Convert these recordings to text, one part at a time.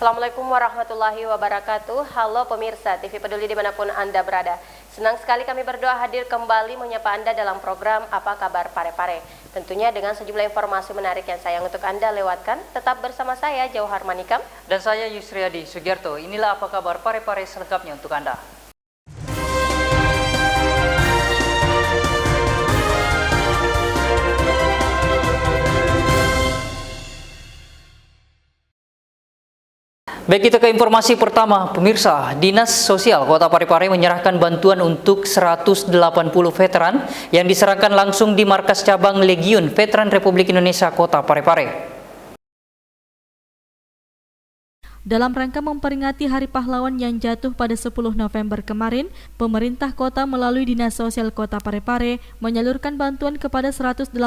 Assalamualaikum warahmatullahi wabarakatuh. Halo pemirsa TV Peduli dimanapun Anda berada. Senang sekali kami berdua hadir kembali menyapa Anda dalam program Apa Kabar Parepare. Tentunya dengan sejumlah informasi menarik yang sayang untuk Anda lewatkan. Tetap bersama saya Jauhar Manikam dan saya Yusriadi Sugierto. Inilah Apa Kabar Parepare selengkapnya untuk Anda. Baik, kita ke informasi pertama, pemirsa. Dinas Sosial Kota Parepare menyerahkan bantuan untuk 180 veteran yang diserahkan langsung di markas cabang Legiun Veteran Republik Indonesia Kota Parepare. Dalam rangka memperingati Hari Pahlawan yang jatuh pada 10 November kemarin, pemerintah kota melalui Dinas Sosial Kota Parepare menyalurkan bantuan kepada 180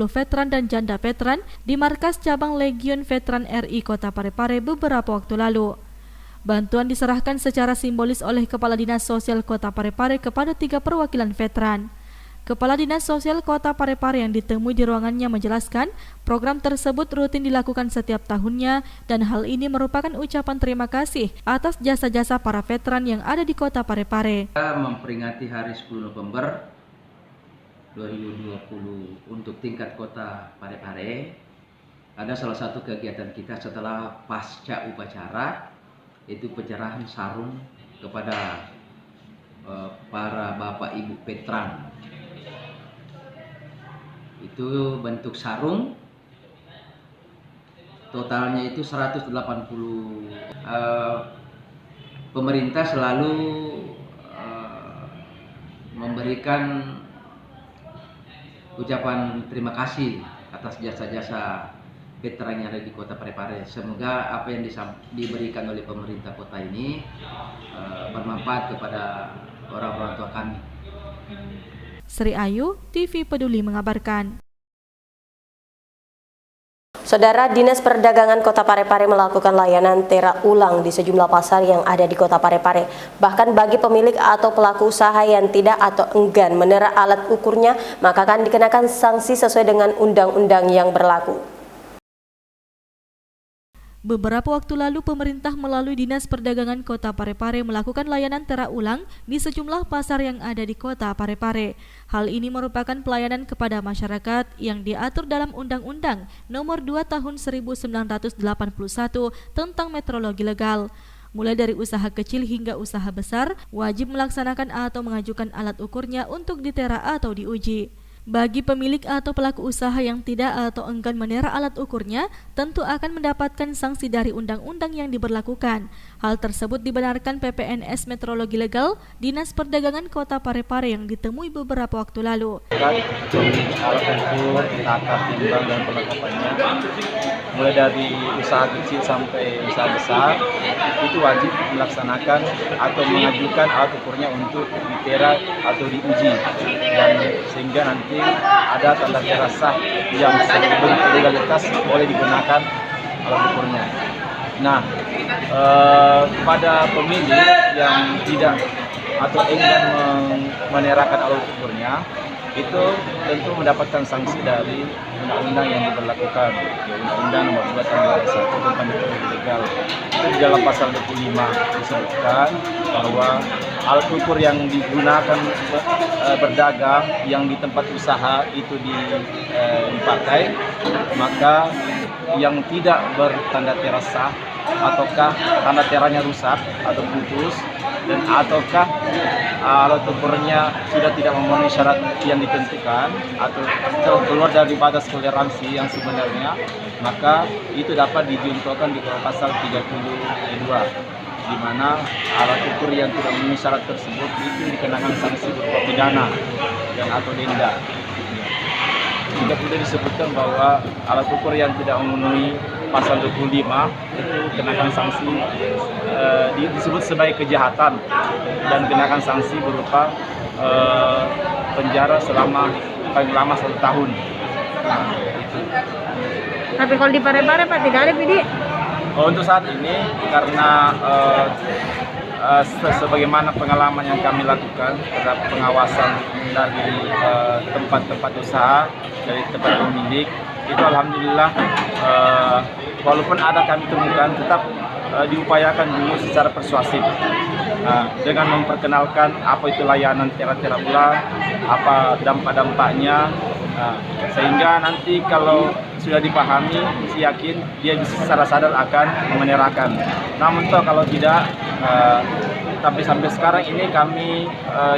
veteran dan janda veteran di markas cabang Legiun Veteran RI Kota Parepare beberapa waktu lalu. Bantuan diserahkan secara simbolis oleh Kepala Dinas Sosial Kota Parepare kepada 3 perwakilan veteran. Kepala Dinas Sosial Kota Parepare yang ditemui di ruangannya menjelaskan program tersebut rutin dilakukan setiap tahunnya dan hal ini merupakan ucapan terima kasih atas jasa-jasa para veteran yang ada di Kota Parepare. Kita memperingati hari 10 November 2020 untuk tingkat Kota Parepare. Ada salah satu kegiatan kita setelah pasca upacara, yaitu penyerahan sarung kepada para bapak ibu veteran. Itu bentuk sarung, totalnya itu 180. Pemerintah selalu memberikan ucapan terima kasih atas jasa-jasa veteran yang ada di Kota Parepare. Semoga apa yang diberikan oleh pemerintah kota ini bermanfaat kepada orang-orang tua kami. Sri Ayu, TV Peduli mengabarkan. Saudara, Dinas Perdagangan Kota Parepare melakukan layanan tera ulang di sejumlah pasar yang ada di Kota Parepare. Bahkan bagi pemilik atau pelaku usaha yang tidak atau enggan menera alat ukurnya, maka akan dikenakan sanksi sesuai dengan undang-undang yang berlaku. Beberapa waktu lalu pemerintah melalui Dinas Perdagangan Kota Parepare melakukan layanan tera ulang di sejumlah pasar yang ada di Kota Parepare. Hal ini merupakan pelayanan kepada masyarakat yang diatur dalam Undang-Undang Nomor 2 Tahun 1981 tentang metrologi legal. Mulai dari usaha kecil hingga usaha besar wajib melaksanakan atau mengajukan alat ukurnya untuk ditera atau diuji. Bagi pemilik atau pelaku usaha yang tidak atau enggan menera alat ukurnya, tentu akan mendapatkan sanksi dari undang-undang yang diberlakukan. Hal tersebut dibenarkan PPNS Metrologi Legal Dinas Perdagangan Kota Parepare yang ditemui beberapa waktu lalu. Alat ukur, tata timbang dan penetapannya, mulai dari usaha kecil sampai usaha besar, itu wajib melaksanakan atau mengajukan alat ukurnya untuk ditera atau diuji, dan sehingga nanti ada tanda tera sah yang sebagai legalitas boleh digunakan alat ukurnya. Nah, kepada pemilik yang tidak atau enggan menerakan alat ukurnya, itu tentu mendapatkan sanksi dari undang-undang yang diberlakukan, Undang-Undang Nomor 2 Tahun 2021 tentang metrologi legal. Itu di dalam pasal 25 disebutkan bahwa alat ukur yang digunakan berdagang yang di tempat usaha itu dipakai, maka yang tidak bertanda tera sah ataukah tanda teranya rusak atau putus dan ataukah alat ukurnya sudah tidak memenuhi syarat yang ditentukan atau keluar dari batas toleransi yang sebenarnya, maka itu dapat dijuntuhkan di pasal 32, di mana alat ukur yang tidak memenuhi syarat tersebut itu dikenakan sanksi berupa pidana dan atau denda. Juga sudah disebutkan bahwa alat ukur yang tidak memenuhi pasal 25 itu kenakan sanksi disebut sebagai kejahatan dan kenakan sanksi berupa penjara selama paling lama 1 tahun. Nah, itu. Tapi kalau di Parepare Pak tidak ada PD? Untuk saat ini karena sebagaimana pengalaman yang kami lakukan terhadap pengawasan dari tempat-tempat usaha, dari tempat pemilik, itu alhamdulillah walaupun ada kami temukan, tetap diupayakan dulu secara persuasif dengan memperkenalkan apa itu layanan tera ulang, apa dampak-dampaknya, sehingga nanti kalau sudah dipahami, saya yakin dia bisa secara sadar akan menerapkan. Namun toh kalau tidak, tapi sampai sekarang ini kami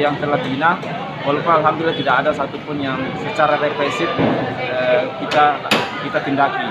yang telah bina, walaupun alhamdulillah tidak ada satupun yang secara represif kita tindaki.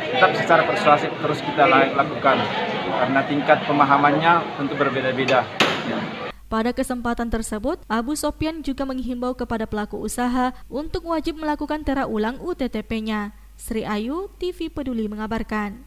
Tetap secara persuasif terus kita lakukan, karena tingkat pemahamannya tentu berbeda-beda. Pada kesempatan tersebut, Abu Sopyan juga menghimbau kepada pelaku usaha untuk wajib melakukan tera ulang UTTP-nya. Sri Ayu, TV Peduli mengabarkan.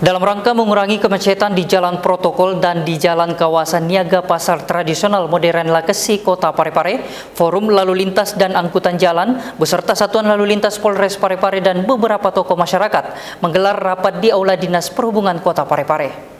Dalam rangka mengurangi kemacetan di jalan protokol dan di jalan kawasan niaga pasar tradisional modern Lakesi, Kota Parepare, Forum Lalu Lintas dan Angkutan Jalan beserta Satuan Lalu Lintas Polres Parepare dan beberapa tokoh masyarakat menggelar rapat di Aula Dinas Perhubungan Kota Parepare.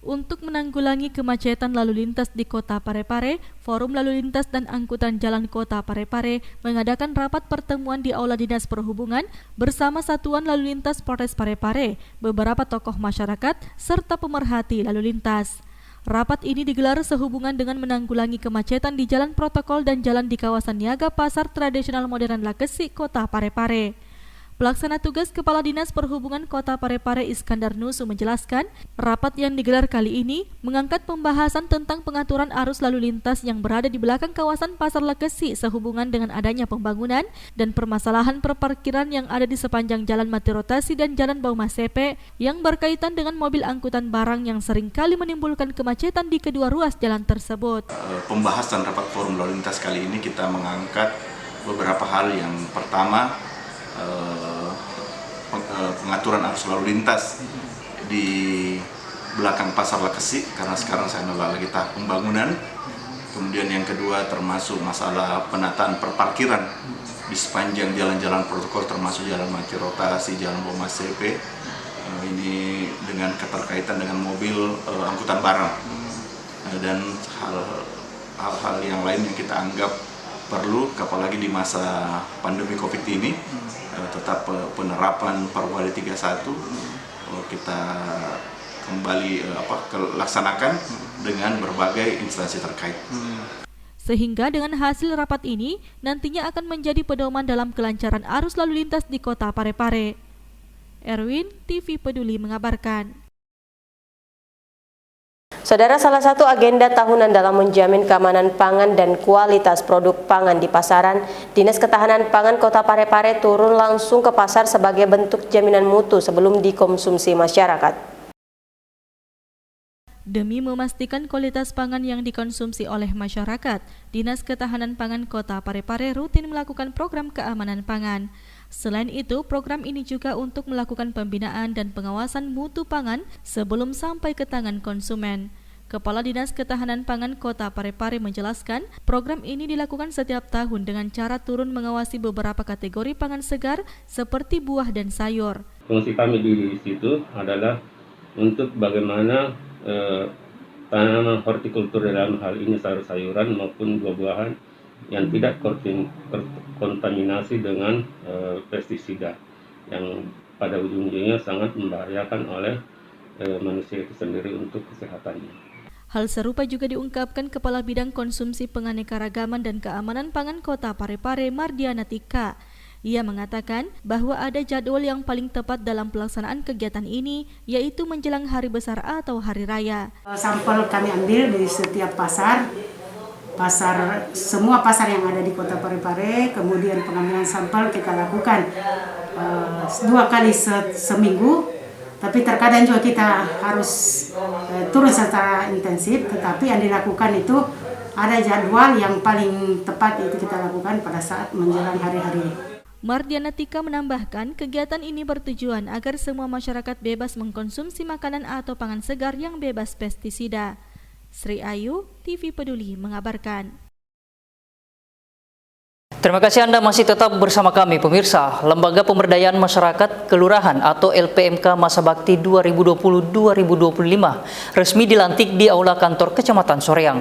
Untuk menanggulangi kemacetan lalu lintas di Kota Parepare, Forum Lalu Lintas dan Angkutan Jalan Kota Parepare mengadakan rapat pertemuan di Aula Dinas Perhubungan bersama Satuan Lalu Lintas Polres Parepare, beberapa tokoh masyarakat, serta pemerhati lalu lintas. Rapat ini digelar sehubungan dengan menanggulangi kemacetan di jalan protokol dan jalan di kawasan niaga pasar tradisional modern Lakesi, Kota Parepare. Pelaksana tugas Kepala Dinas Perhubungan Kota Parepare Iskandar Nusu menjelaskan, rapat yang digelar kali ini mengangkat pembahasan tentang pengaturan arus lalu lintas yang berada di belakang kawasan Pasar Lakesi sehubungan dengan adanya pembangunan dan permasalahan perparkiran yang ada di sepanjang Jalan Mati Rotasi dan Jalan Baumasepe yang berkaitan dengan mobil angkutan barang yang seringkali menimbulkan kemacetan di kedua ruas jalan tersebut. Pembahasan rapat Forum Lalu Lintas kali ini kita mengangkat beberapa hal. Yang pertama, pengaturan arus lalu lintas di belakang Pasar Lakesi, karena sekarang saya lagi tahap pembangunan. Kemudian yang kedua termasuk masalah penataan perparkiran di sepanjang jalan-jalan protokol, termasuk Jalan Mati Rotasi, Jalan Baumasepe, ini dengan keterkaitan dengan mobil angkutan barang, dan hal-hal yang lain yang kita anggap perlu, apalagi di masa pandemi COVID ini. Tetap penerapan Perwali 31 kita kembali laksanakan dengan berbagai instansi terkait. Sehingga dengan hasil rapat ini nantinya akan menjadi pedoman dalam kelancaran arus lalu lintas di Kota Parepare. Erwin, TV Peduli mengabarkan. Saudara, salah satu agenda tahunan dalam menjamin keamanan pangan dan kualitas produk pangan di pasaran, Dinas Ketahanan Pangan Kota Parepare turun langsung ke pasar sebagai bentuk jaminan mutu sebelum dikonsumsi masyarakat. Demi memastikan kualitas pangan yang dikonsumsi oleh masyarakat, Dinas Ketahanan Pangan Kota Parepare rutin melakukan program keamanan pangan. Selain itu, program ini juga untuk melakukan pembinaan dan pengawasan mutu pangan sebelum sampai ke tangan konsumen. Kepala Dinas Ketahanan Pangan Kota Parepare menjelaskan, program ini dilakukan setiap tahun dengan cara turun mengawasi beberapa kategori pangan segar seperti buah dan sayur. Fungsi kami di situ adalah untuk bagaimana tanaman hortikultur dalam hal ini sayur-sayuran maupun buah-buahan yang tidak kontaminasi dengan pestisida yang pada ujung-ujungnya sangat membahayakan oleh manusia itu sendiri untuk kesehatannya. Hal serupa juga diungkapkan Kepala Bidang Konsumsi Penganekaragaman dan Keamanan Pangan Kota Parepare, Mardiana Tika. Ia mengatakan bahwa ada jadwal yang paling tepat dalam pelaksanaan kegiatan ini, yaitu menjelang hari besar atau hari raya. Sampel kami ambil dari setiap pasar, semua pasar yang ada di Kota Parepare, kemudian pengambilan sampel kita lakukan 2 kali seminggu. Tapi terkadang juga kita harus turun secara intensif, tetapi yang dilakukan itu ada jadwal yang paling tepat itu kita lakukan pada saat menjelang hari-hari. Mardiana Tika menambahkan, kegiatan ini bertujuan agar semua masyarakat bebas mengkonsumsi makanan atau pangan segar yang bebas pestisida. Sri Ayu, TV Peduli mengabarkan. Terima kasih Anda masih tetap bersama kami pemirsa. Lembaga Pemberdayaan Masyarakat Kelurahan atau LPMK Masa Bakti 2020-2025 resmi dilantik di Aula Kantor Kecamatan Soreang.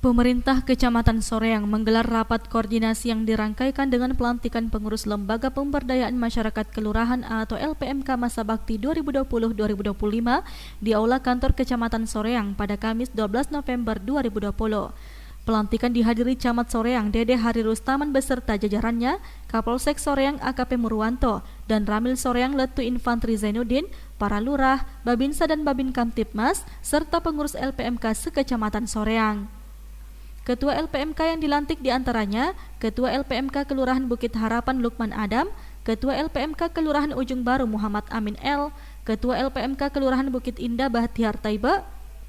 Pemerintah Kecamatan Soreang menggelar rapat koordinasi yang dirangkaikan dengan pelantikan pengurus Lembaga Pemberdayaan Masyarakat Kelurahan atau LPMK Masa Bakti 2020-2025 di Aula Kantor Kecamatan Soreang pada Kamis 12 November 2020. Pelantikan dihadiri Camat Soreang Dede Hari Rustaman beserta jajarannya, Kapolsek Soreang AKP Murwanto, dan Ramil Soreang Letu Infantri Zainuddin, para lurah, Babinsa dan Babin Kamtipmas, serta pengurus LPMK se-Kecamatan Soreang. Ketua LPMK yang dilantik diantaranya Ketua LPMK Kelurahan Bukit Harapan Lukman Adam, Ketua LPMK Kelurahan Ujung Baru Muhammad Amin L, Ketua LPMK Kelurahan Bukit Indah Bahtiar Taiba,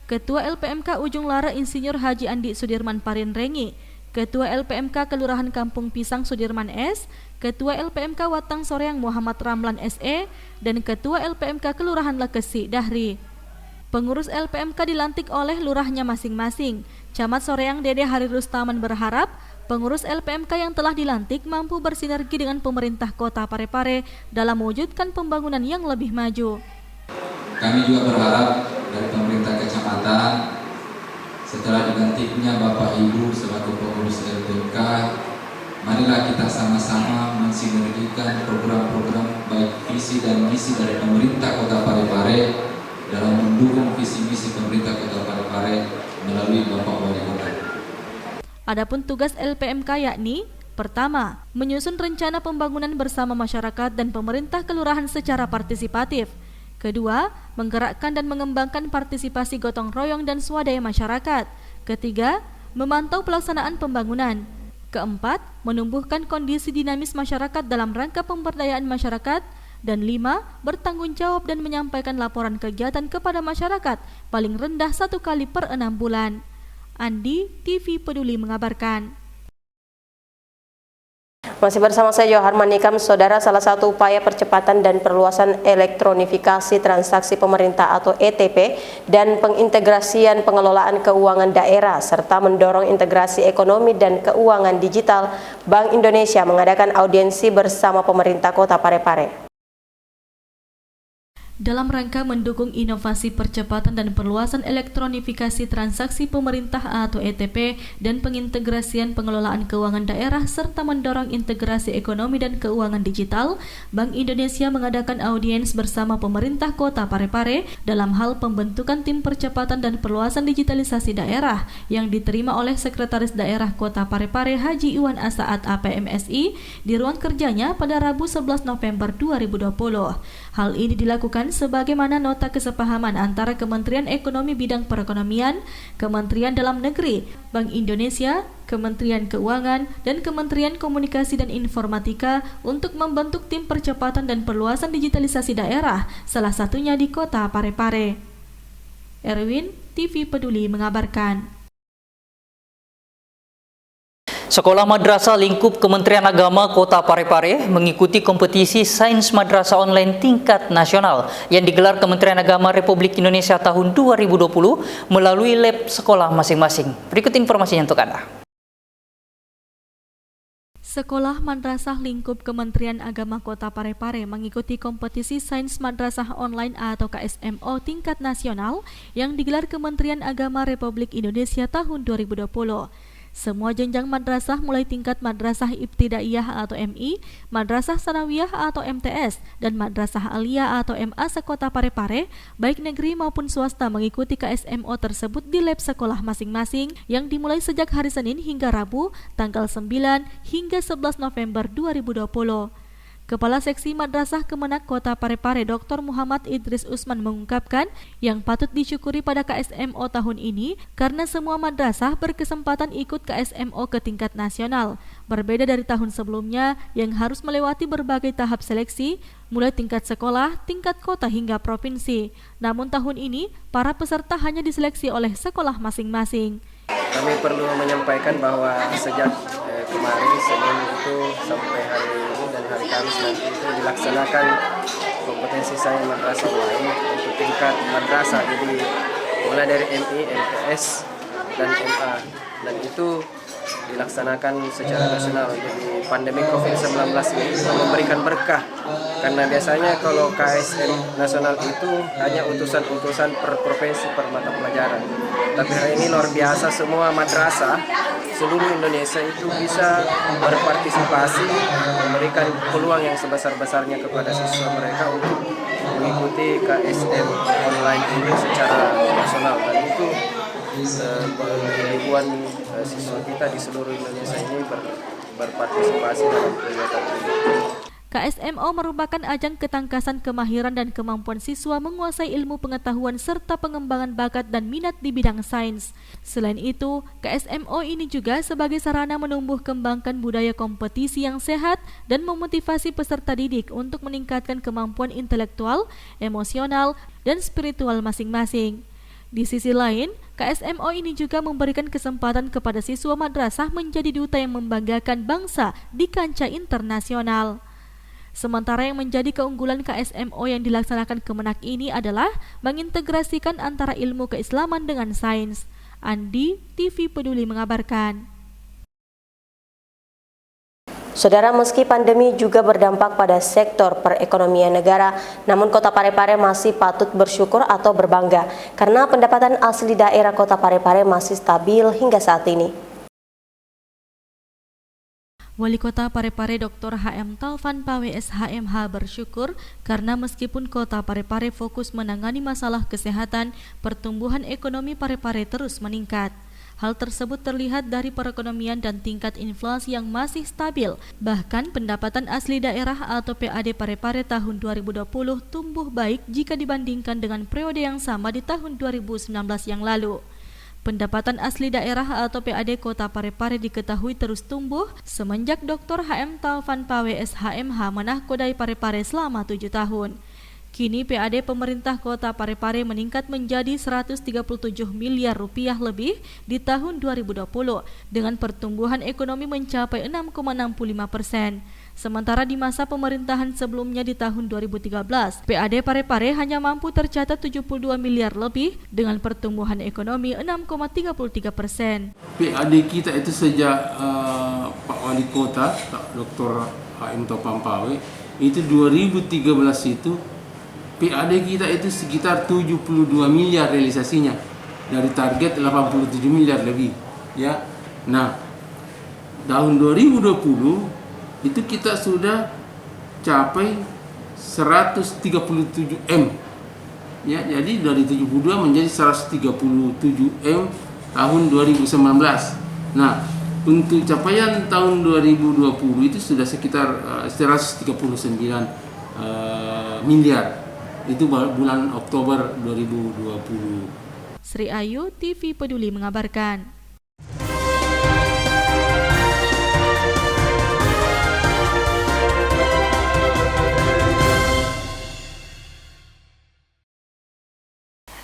Ketua LPMK Ujung Lara Insinyur Haji Andi Sudirman Parin Rengi, Ketua LPMK Kelurahan Kampung Pisang Sudirman S, Ketua LPMK Watang Soreang Muhammad Ramlan SE, dan Ketua LPMK Kelurahan Lekesi Dahri. Pengurus LPMK dilantik oleh lurahnya masing-masing. Camat Soreang Dede Hari Rustaman berharap pengurus LPMK yang telah dilantik mampu bersinergi dengan pemerintah Kota Parepare dalam mewujudkan pembangunan yang lebih maju. Kami juga berharap dari pemerintah kecamatan setelah dilantiknya Bapak Ibu selaku pengurus LPMK, marilah kita sama-sama mensinergikan program-program baik visi dan misi dari pemerintah Kota Parepare dalam mendukung visi misi pemerintah Kota Parepare melalui Bapak Wali Kota. Adapun tugas LPMK yakni: pertama, menyusun rencana pembangunan bersama masyarakat dan pemerintah kelurahan secara partisipatif. Kedua, menggerakkan dan mengembangkan partisipasi gotong royong dan swadaya masyarakat. Ketiga, memantau pelaksanaan pembangunan. Keempat, menumbuhkan kondisi dinamis masyarakat dalam rangka pemberdayaan masyarakat. Dan 5, bertanggung jawab dan menyampaikan laporan kegiatan kepada masyarakat paling rendah 1 kali per 6 bulan. Andi, TV Peduli mengabarkan. Masih bersama saya Johar Manikam, saudara. Salah satu upaya percepatan dan perluasan elektronifikasi transaksi pemerintah atau ETP dan pengintegrasian pengelolaan keuangan daerah serta mendorong integrasi ekonomi dan keuangan digital, Bank Indonesia mengadakan audiensi bersama pemerintah Kota Parepare. Dalam rangka mendukung inovasi percepatan dan perluasan elektronifikasi transaksi pemerintah atau ETP dan pengintegrasian pengelolaan keuangan daerah serta mendorong integrasi ekonomi dan keuangan digital, Bank Indonesia mengadakan audiens bersama pemerintah Kota Parepare dalam hal pembentukan tim percepatan dan perluasan digitalisasi daerah yang diterima oleh Sekretaris Daerah Kota Parepare Haji Iwan Asaat APMSI di ruang kerjanya pada Rabu 11 November 2020. Hal ini dilakukan sebagaimana nota kesepahaman antara Kementerian Ekonomi Bidang Perekonomian, Kementerian Dalam Negeri, Bank Indonesia, Kementerian Keuangan, dan Kementerian Komunikasi dan Informatika untuk membentuk tim percepatan dan perluasan digitalisasi daerah, salah satunya di Kota Parepare. Erwin, TV Peduli mengabarkan. Sekolah Madrasah lingkup Kementerian Agama Kota Parepare mengikuti kompetisi Sains Madrasah Online tingkat nasional yang digelar Kementerian Agama Republik Indonesia tahun 2020 melalui lab sekolah masing-masing. Berikut informasinya untuk Anda. Sekolah Madrasah lingkup Kementerian Agama Kota Parepare mengikuti kompetisi Sains Madrasah Online atau KSMO tingkat nasional yang digelar Kementerian Agama Republik Indonesia tahun 2020. Semua jenjang madrasah mulai tingkat Madrasah Ibtidaiyah atau MI, Madrasah Sanawiyah atau MTS, dan Madrasah Aliyah atau MA sekota Parepare, baik negeri maupun swasta mengikuti KSMO tersebut di lab sekolah masing-masing yang dimulai sejak hari Senin hingga Rabu, tanggal 9 hingga 11 November 2020. Kepala Seksi Madrasah Kemenak Kota Parepare Dr. Muhammad Idris Usman mengungkapkan yang patut disyukuri pada KSMO tahun ini karena semua madrasah berkesempatan ikut KSMO ke tingkat nasional, berbeda dari tahun sebelumnya yang harus melewati berbagai tahap seleksi, mulai tingkat sekolah, tingkat kota hingga provinsi. Namun tahun ini, para peserta hanya diseleksi oleh sekolah masing-masing. Kami perlu menyampaikan bahwa sejak kemarin Senin itu sampai hari ini dan hari Kamis nanti itu dilaksanakan kompetensi sains madrasah lain untuk tingkat madrasah, jadi mulai dari MI, MTS, dan MA, dan itu dilaksanakan secara nasional. Jadi pandemi COVID-19 ini memberikan berkah, karena biasanya kalau KSM nasional itu hanya utusan-utusan per provinsi per mata pelajaran. Tapi hari ini luar biasa, semua madrasah seluruh Indonesia itu bisa berpartisipasi, memberikan peluang yang sebesar-besarnya kepada siswa mereka untuk mengikuti KSM online ini secara nasional, dan itu ribuan siswa kita di seluruh Indonesia ini berpartisipasi dalam kegiatan ini. KSMO merupakan ajang ketangkasan kemahiran dan kemampuan siswa menguasai ilmu pengetahuan serta pengembangan bakat dan minat di bidang sains. Selain itu, KSMO ini juga sebagai sarana menumbuh kembangkan budaya kompetisi yang sehat dan memotivasi peserta didik untuk meningkatkan kemampuan intelektual, emosional, dan spiritual masing-masing. Di sisi lain, KSMO ini juga memberikan kesempatan kepada siswa madrasah menjadi duta yang membanggakan bangsa di kancah internasional. Sementara yang menjadi keunggulan KSMO yang dilaksanakan Kemenak ini adalah mengintegrasikan antara ilmu keislaman dengan sains. Andi, TV Peduli mengabarkan. Saudara, meski pandemi juga berdampak pada sektor perekonomian negara, namun Kota Parepare masih patut bersyukur atau berbangga karena pendapatan asli daerah Kota Parepare masih stabil hingga saat ini. Wali Kota Parepare Dr. HM Taufan Pawe SHMH bersyukur karena meskipun Kota Parepare fokus menangani masalah kesehatan, pertumbuhan ekonomi Parepare terus meningkat. Hal tersebut terlihat dari perekonomian dan tingkat inflasi yang masih stabil. Bahkan pendapatan asli daerah atau PAD Parepare tahun 2020 tumbuh baik jika dibandingkan dengan periode yang sama di tahun 2019 yang lalu. Pendapatan asli daerah atau PAD Kota Parepare diketahui terus tumbuh semenjak Dr. HM Taufan Pawe SHMH menahkodai Parepare selama 7 tahun. Kini PAD pemerintah Kota Parepare meningkat menjadi 137 miliar rupiah lebih di tahun 2020 dengan pertumbuhan ekonomi mencapai 6,65%. Sementara di masa pemerintahan sebelumnya di tahun 2013, PAD Parepare hanya mampu tercatat 72 miliar lebih dengan pertumbuhan ekonomi 6,33%. PAD kita itu sejak Pak Wali Kota, Dr. HM Taufan Pawe, itu 2013 itu PAD kita itu sekitar 72 miliar realisasinya dari target 87 miliar lebih, ya. Nah, tahun 2020 itu kita sudah capai 137 M, ya. Jadi dari 72 menjadi 137 M tahun 2019. Nah, untuk capaian tahun 2020 itu sudah sekitar 139 miliar. Itu bulan Oktober 2020. Sri Ayu, TV Peduli mengabarkan.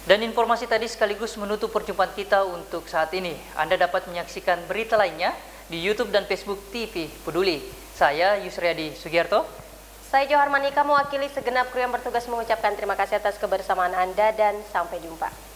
Dan informasi tadi sekaligus menutup perjumpaan kita untuk saat ini. Anda dapat menyaksikan berita lainnya di YouTube dan Facebook TV Peduli. Saya Yusriadi Sugiarto. Saya Johar Manika mewakili segenap kru yang bertugas mengucapkan terima kasih atas kebersamaan Anda dan sampai jumpa.